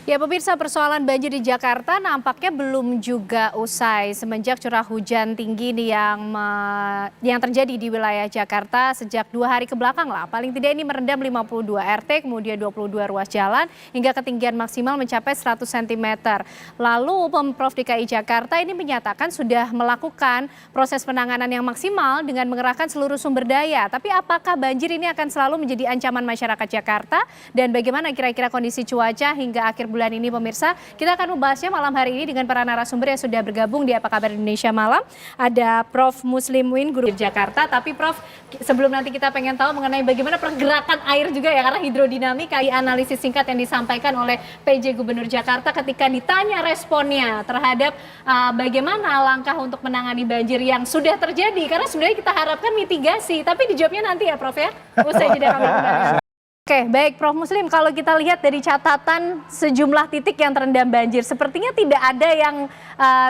Ya pemirsa, persoalan banjir di Jakarta nampaknya belum juga usai semenjak curah hujan tinggi nih yang terjadi di wilayah Jakarta sejak 2 hari ke belakang lah. Paling tidak ini merendam 52 RT, kemudian 22 ruas jalan hingga ketinggian maksimal mencapai 100 cm. Lalu Pemprov DKI Jakarta ini menyatakan sudah melakukan proses penanganan yang maksimal dengan mengerahkan seluruh sumber daya. Tapi apakah banjir ini akan selalu menjadi ancaman masyarakat Jakarta dan bagaimana kira-kira kondisi cuaca hingga akhir bulan ini pemirsa? Kita akan membahasnya malam hari ini dengan para narasumber yang sudah bergabung di Apa Kabar Indonesia Malam. Ada Prof. Muslim Win, Guru Jakarta. Tapi Prof, sebelum nanti kita pengen tahu mengenai bagaimana pergerakan air juga ya, karena hidrodinamika, analisis singkat yang disampaikan oleh PJ Gubernur Jakarta ketika ditanya responnya terhadap bagaimana langkah untuk menangani banjir yang sudah terjadi. Karena sebenarnya kita harapkan mitigasi, tapi dijawabnya nanti ya Prof ya. Usai jeda kami kembali. Oke, baik Prof. Muslim, kalau kita lihat dari catatan sejumlah titik yang terendam banjir, sepertinya tidak ada yang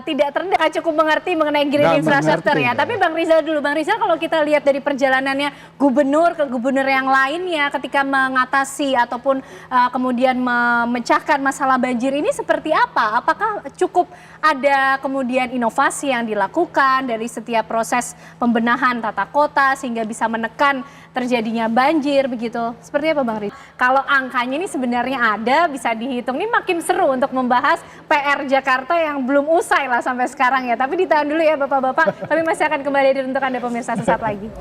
tidak terendam, cukup mengerti mengenai green infrastructure ya. Tapi Bang Rizal dulu, Bang Rizal, kalau kita lihat dari perjalanannya gubernur ke gubernur yang lainnya ketika mengatasi ataupun kemudian memecahkan masalah banjir ini seperti apa? Apakah cukup ada kemudian inovasi yang dilakukan dari setiap proses pembenahan tata kota sehingga bisa menekan terjadinya banjir begitu? Seperti apa Bang Rizal? Kalau angkanya ini sebenarnya ada, bisa dihitung. Ini makin seru untuk membahas PR Jakarta yang belum usai lah sampai sekarang ya. Tapi ditahan dulu ya Bapak-Bapak, kami masih akan kembali hadir untuk Anda pemirsa sesaat lagi.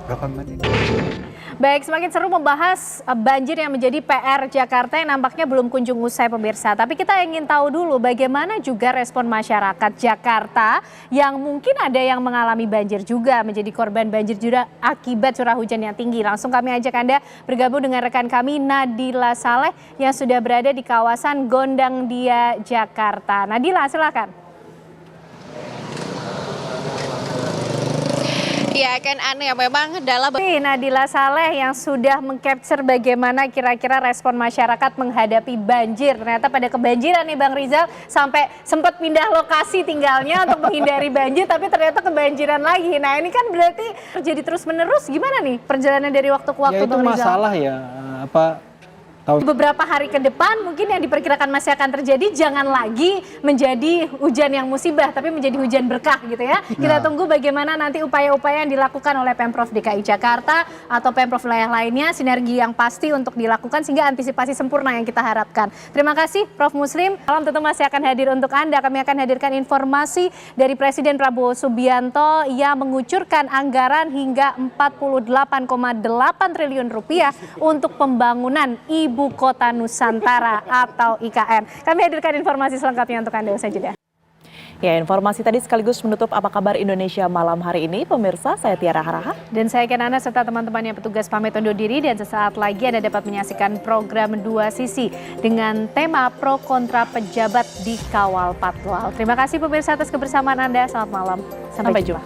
Baik, semakin seru membahas banjir yang menjadi PR Jakarta yang nampaknya belum kunjung usai pemirsa. Tapi kita ingin tahu dulu bagaimana juga respon masyarakat Jakarta yang mungkin ada yang mengalami banjir juga, menjadi korban banjir juga akibat curah hujan yang tinggi. Langsung kami ajak Anda bergabung dengan rekan kami Nadila Saleh yang sudah berada di kawasan Gondang Dia, Jakarta. Nadila, silakan. Ya kan aneh memang dalam Nadila Saleh yang sudah mengcapture bagaimana kira-kira respon masyarakat menghadapi banjir. Ternyata pada kebanjiran nih Bang Rizal, sampai sempat pindah lokasi tinggalnya untuk menghindari banjir, tapi ternyata kebanjiran lagi. Nah ini kan berarti terjadi terus menerus, gimana nih perjalanan dari waktu ke waktu ya, itu Bang Rizal? Masalah ya, beberapa hari ke depan mungkin yang diperkirakan masih akan terjadi jangan lagi menjadi hujan yang musibah tapi menjadi hujan berkah gitu ya. Kita tunggu bagaimana nanti upaya-upaya yang dilakukan oleh Pemprov DKI Jakarta atau Pemprov wilayah lainnya, sinergi yang pasti untuk dilakukan sehingga antisipasi sempurna yang kita harapkan. Terima kasih Prof. Muslim. Malam tentu masih akan hadir untuk Anda. Kami akan hadirkan informasi dari Presiden Prabowo Subianto yang mengucurkan anggaran hingga 48,8 triliun rupiah untuk pembangunan Ibu Kota Nusantara atau IKN. Kami hadirkan informasi selengkapnya untuk Anda usai jeda. Ya, informasi tadi sekaligus menutup Apa Kabar Indonesia malam hari ini. Pemirsa, saya Tiara Haraha. Dan saya Kenana serta teman-teman yang petugas pamit undur diri. Dan sesaat lagi Anda dapat menyaksikan program Dua Sisi dengan tema pro kontra pejabat di Kawal Patwal. Terima kasih pemirsa atas kebersamaan Anda. Selamat malam. Sampai jumpa.